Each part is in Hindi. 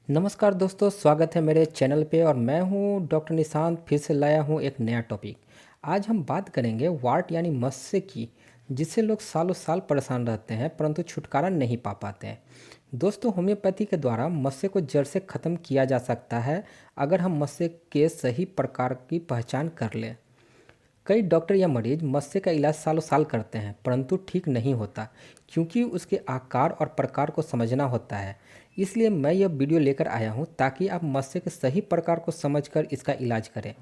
नमस्कार दोस्तों, स्वागत है मेरे चैनल पे। और मैं हूँ डॉक्टर निशांत, फिर से लाया हूँ एक नया टॉपिक। आज हम बात करेंगे वार्ट यानी मस्से की, जिससे लोग सालों साल परेशान रहते हैं परंतु छुटकारा नहीं पा पाते हैं। दोस्तों, होम्योपैथी के द्वारा मस्से को जड़ से ख़त्म किया जा सकता है अगर हम मस्से के सही प्रकार की पहचान कर लें। कई डॉक्टर या मरीज मस्से का इलाज सालों साल करते हैं परंतु ठीक नहीं होता, क्योंकि उसके आकार और प्रकार को समझना होता है। इसलिए मैं यह वीडियो लेकर आया हूँ ताकि आप मस्से के सही प्रकार को समझकर इसका इलाज करें।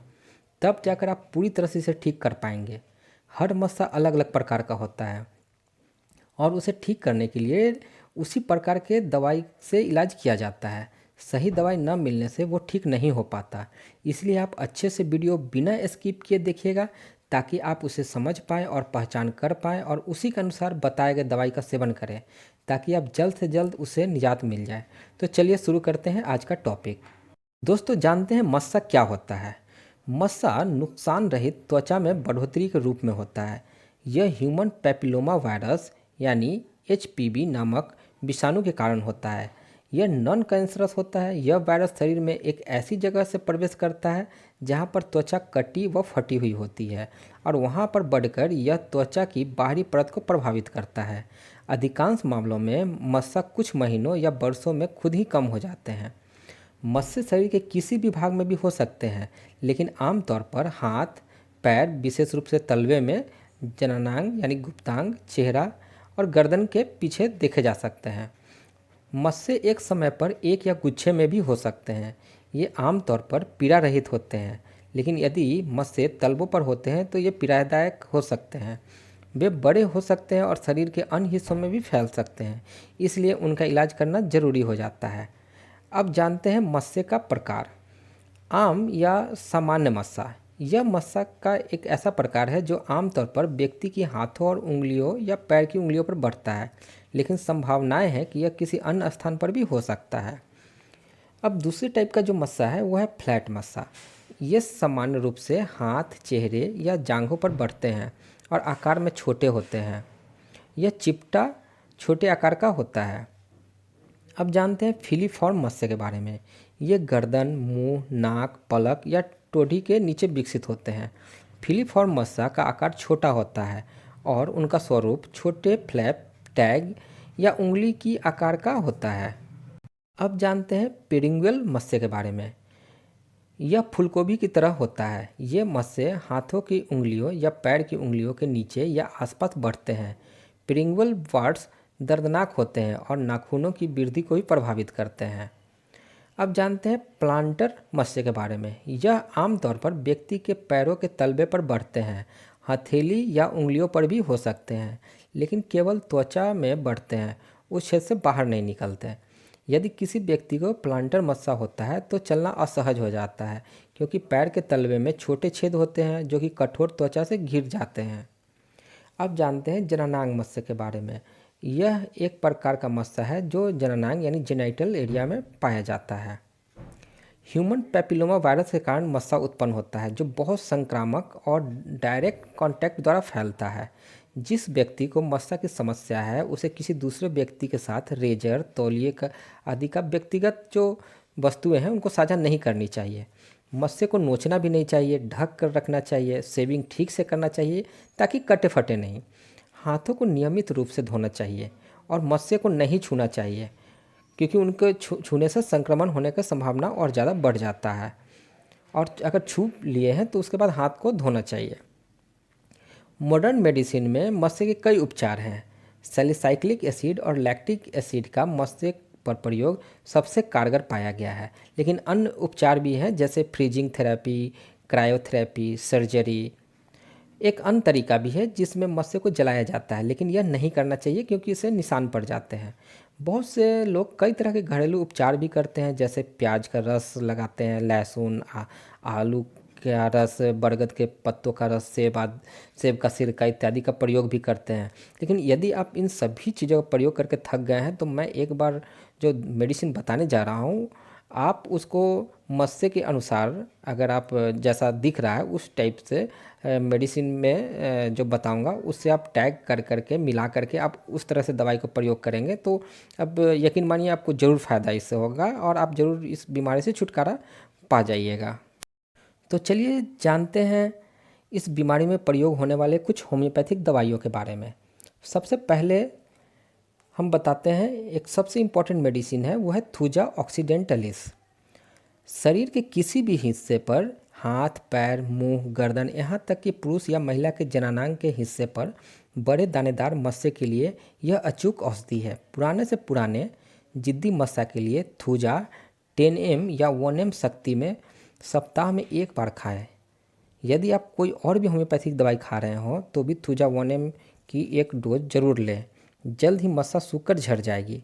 तब जाकर आप पूरी तरह से इसे ठीक कर पाएंगे। हर मस्सा अलग अलग प्रकार का होता है और उसे ठीक करने के लिए उसी प्रकार के दवाई से इलाज किया जाता है। सही दवाई न मिलने से वो ठीक नहीं हो पाता। इसलिए आप अच्छे से वीडियो बिना स्किप किए देखिएगा ताकि आप उसे समझ पाएँ और पहचान कर पाएँ और उसी के अनुसार बताए गए दवाई का सेवन करें ताकि आप जल्द से जल्द उसे निजात मिल जाए। तो चलिए शुरू करते हैं आज का टॉपिक। दोस्तों, जानते हैं मस्सा क्या होता है? मस्सा नुकसान रहित त्वचा में बढ़ोतरी के रूप में होता है। यह ह्यूमन पैपिलोमा वायरस यानी एचपीवी नामक विषाणु के कारण होता है। यह नॉन कैंसरस होता है। यह वायरस शरीर में एक ऐसी जगह से प्रवेश करता है जहां पर त्वचा कटी व फटी हुई होती है और वहां पर बढ़कर यह त्वचा की बाहरी परत को प्रभावित करता है। अधिकांश मामलों में मस्सा कुछ महीनों या वर्षों में खुद ही कम हो जाते हैं। मस्से शरीर के किसी भी भाग में भी हो सकते हैं, लेकिन आमतौर पर हाथ, पैर, विशेष रूप से तलवे में, जननांग यानी गुप्तांग, चेहरा और गर्दन के पीछे देखे जा सकते हैं। मस्से एक समय पर एक या गुच्छे में भी हो सकते हैं। ये आमतौर पर पीड़ा रहित होते हैं, लेकिन यदि मस्से तलवों पर होते हैं तो ये पीड़ादायक हो सकते हैं। वे बड़े हो सकते हैं और शरीर के अन्य हिस्सों में भी फैल सकते हैं, इसलिए उनका इलाज करना जरूरी हो जाता है। अब जानते हैं मस्से का प्रकार। आम या सामान्य मस्सा। यह मस्सा का एक ऐसा प्रकार है जो आमतौर पर व्यक्ति की हाथों और उंगलियों या पैर की उंगलियों पर बढ़ता है, लेकिन संभावनाएं हैं कि यह किसी अन्य स्थान पर भी हो सकता है। अब दूसरी टाइप का जो मस्सा है वह है फ्लैट मस्सा। ये सामान्य रूप से हाथ, चेहरे या जांघों पर बढ़ते हैं और आकार में छोटे होते हैं। यह चिपटा छोटे आकार का होता है। अब जानते हैं फिलीफॉर्म मत्स्य के बारे में। ये गर्दन, मुंह, नाक, पलक या टोढ़ी के नीचे विकसित होते हैं। फिलीफॉर्म मत्स्य का आकार छोटा होता है और उनका स्वरूप छोटे फ्लैप, टैग या उंगली की आकार का होता है। अब जानते हैं पेरिंगुअल मत्स्य के बारे में। यह फूलगोभी की तरह होता है। ये मत्स्य हाथों की उंगलियों या पैर की उंगलियों के नीचे या आसपास बढ़ते हैं। पेरिंगुअल वार्ड्स दर्दनाक होते हैं और नाखूनों की वृद्धि को भी प्रभावित करते हैं। अब जानते हैं प्लांटर मत्स्य के बारे में। यह आमतौर पर व्यक्ति के पैरों के तलवे पर बढ़ते हैं। हथेली या उंगलियों पर भी हो सकते हैं, लेकिन केवल त्वचा में बढ़ते हैं, उस क्षेत्र से बाहर नहीं निकलते। यदि किसी व्यक्ति को प्लांटर मस्सा होता है तो चलना असहज हो जाता है, क्योंकि पैर के तलवे में छोटे छेद होते हैं जो कि कठोर त्वचा से घिर जाते हैं। अब जानते हैं जननांग मत्स्य के बारे में। यह एक प्रकार का मत्स्य है जो जननांग यानी जेनाइटल एरिया में पाया जाता है। ह्यूमन पैपिलोमा वायरस के कारण मस्सा उत्पन्न होता है, जो बहुत संक्रामक और डायरेक्ट कांटेक्ट द्वारा फैलता है। जिस व्यक्ति को मस्सा की समस्या है उसे किसी दूसरे व्यक्ति के साथ रेजर, तौलिए का आदि का व्यक्तिगत जो वस्तुएं हैं उनको साझा नहीं करनी चाहिए। मस्से को नोचना भी नहीं चाहिए, ढक कर रखना चाहिए, शेविंग ठीक से करना चाहिए ताकि कटे फटे नहीं। हाथों को नियमित रूप से धोना चाहिए और मस्से को नहीं छूना चाहिए, क्योंकि उनके छूने से संक्रमण होने की संभावना और ज़्यादा बढ़ जाता है। और अगर छू लिए हैं तो उसके बाद हाथ को धोना चाहिए। मॉडर्न मेडिसिन में मस्से के कई उपचार हैं। सैलिसाइक्लिक एसिड और लैक्टिक एसिड का मस्से पर प्रयोग सबसे कारगर पाया गया है, लेकिन अन्य उपचार भी हैं जैसे फ्रीजिंग थेरेपी, क्रायोथेरेपी, सर्जरी। एक अन्य तरीका भी है जिसमें मत्स्य को जलाया जाता है, लेकिन यह नहीं करना चाहिए क्योंकि इससे निशान पड़ जाते हैं। बहुत से लोग कई तरह के घरेलू उपचार भी करते हैं, जैसे प्याज का रस लगाते हैं, लहसुन, आलू का रस, बरगद के पत्तों का रस, सेब का सिरका इत्यादि का प्रयोग भी करते हैं। लेकिन यदि आप इन सभी चीज़ों का प्रयोग करके थक गए हैं तो मैं एक बार जो मेडिसिन बताने जा रहा हूँ आप उसको मस्से के अनुसार, अगर आप जैसा दिख रहा है उस टाइप से मेडिसिन में जो बताऊंगा उससे आप टैग कर करके मिला करके आप उस तरह से दवाई को प्रयोग करेंगे तो अब यकीन मानिए आपको ज़रूर फ़ायदा इससे होगा और आप ज़रूर इस बीमारी से छुटकारा पा जाइएगा। तो चलिए जानते हैं इस बीमारी में प्रयोग होने वाले कुछ होम्योपैथिक दवाइयों के बारे में। सबसे पहले हम बताते हैं एक सबसे इम्पॉर्टेंट मेडिसिन है, वो है थूजा ऑक्सीडेंटलिस। शरीर के किसी भी हिस्से पर, हाथ, पैर, मुंह, गर्दन, यहाँ तक कि पुरुष या महिला के जननांग के हिस्से पर बड़े दानेदार मस्से के लिए यह अचूक औषधि है। पुराने से पुराने जिद्दी मस्सा के लिए थूजा 10 ml या 1 ml शक्ति में सप्ताह में एक बार खाएं। यदि आप कोई और भी होम्योपैथिक दवाई खा रहे हो तो भी थूजा 1 ml की एक डोज जरूर लें। जल्द ही मस्सा सूखकर झड़ जाएगी।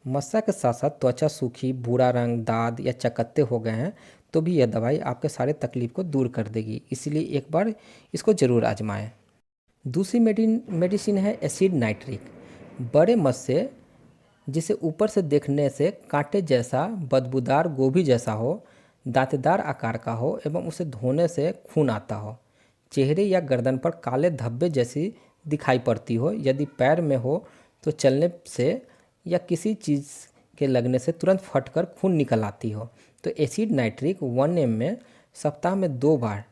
मस्सा के साथ साथ त्वचा सूखी, भूरा रंग, दाद या चकत्ते हो गए हैं तो भी यह दवाई आपके सारे तकलीफ को दूर कर देगी, इसलिए एक बार इसको ज़रूर आजमाएं। दूसरी मेडिसिन है एसिड नाइट्रिक। बड़े मस्से जिसे ऊपर से देखने से कांटे जैसा, बदबूदार गोभी जैसा हो, दांतेदार आकार का हो एवं उसे धोने से खून आता हो, चेहरे या गर्दन पर काले धब्बे जैसी दिखाई पड़ती हो, यदि पैर में हो तो चलने से या किसी चीज़ के लगने से तुरंत फटकर खून निकल आती हो, तो एसिड नाइट्रिक 1 ml में सप्ताह में 2 बार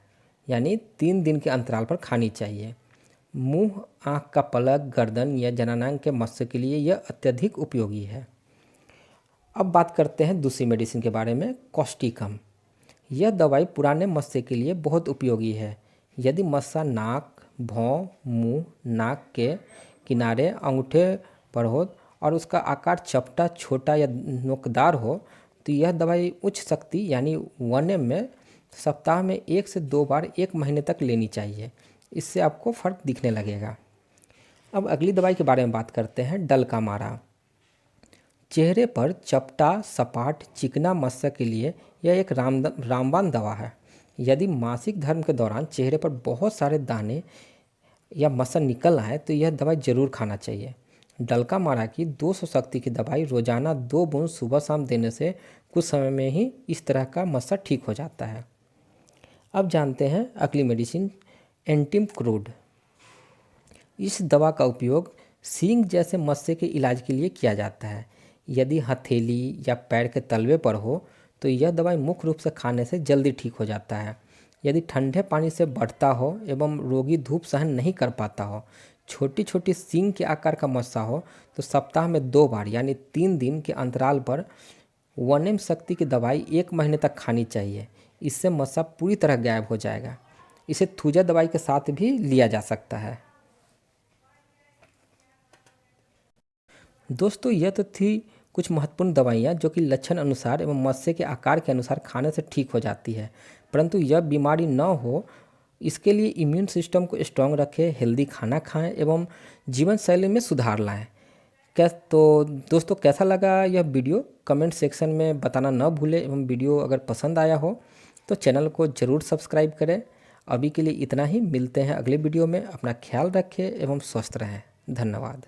यानी 3 दिन के अंतराल पर खानी चाहिए। मुंह, आँख का पलक, गर्दन या जननांग के मस्से के लिए यह अत्यधिक उपयोगी है। अब बात करते हैं दूसरी मेडिसिन के बारे में, कॉस्टिकम। यह दवाई पुराने मस्से के लिए बहुत उपयोगी है। यदि मस्सा नाक, भौं, मुंह, नाक के किनारे, अंगूठे पर हो और उसका आकार चपटा, छोटा या नोकदार हो तो यह दवाई उच्च शक्ति यानी 1 ml में सप्ताह में 1 से 2 बार 1 महीने तक लेनी चाहिए। इससे आपको फ़र्क दिखने लगेगा। अब अगली दवाई के बारे में बात करते हैं, डलका मारा। चेहरे पर चपटा, सपाट, चिकना मस्सा के लिए यह एक रामबाण दवा है। यदि मासिक धर्म के दौरान चेहरे पर बहुत सारे दाने या मस्सा निकल आए तो यह दवाई ज़रूर खाना चाहिए। डलका मारा की 200 शक्ति की दवाई रोजाना 2 बूंद सुबह शाम देने से कुछ समय में ही इस तरह का मस्सा ठीक हो जाता है। अब जानते हैं अगली मेडिसिन, एंटिम क्रूड। इस दवा का उपयोग सींग जैसे मस्से के इलाज के लिए किया जाता है। यदि हथेली या पैर के तलवे पर हो तो यह दवाई मुख्य रूप से खाने से जल्दी ठीक हो जाता है। यदि ठंडे पानी से बढ़ता हो एवं रोगी धूप सहन नहीं कर पाता हो, छोटी छोटी सींग के आकार का मस्सा हो तो सप्ताह में 2 बार यानी 3 दिन के अंतराल पर 1 ml शक्ति की दवाई 1 महीने तक खानी चाहिए। इससे मस्सा पूरी तरह गायब हो जाएगा। इसे थूजा दवाई के साथ भी लिया जा सकता है। दोस्तों, यह तो थी कुछ महत्वपूर्ण दवाइयाँ जो कि लक्षण अनुसार एवं मस्से के आकार के अनुसार खाने से ठीक हो जाती है, परंतु यह बीमारी न हो इसके लिए इम्यून सिस्टम को स्ट्रांग रखें, हेल्दी खाना खाएं एवं जीवन शैली में सुधार लाएं। तो दोस्तों, कैसा लगा यह वीडियो कमेंट सेक्शन में बताना न भूलें एवं वीडियो अगर पसंद आया हो तो चैनल को ज़रूर सब्सक्राइब करें। अभी के लिए इतना ही, मिलते हैं अगले वीडियो में। अपना ख्याल रखें एवं स्वस्थ रहें। धन्यवाद।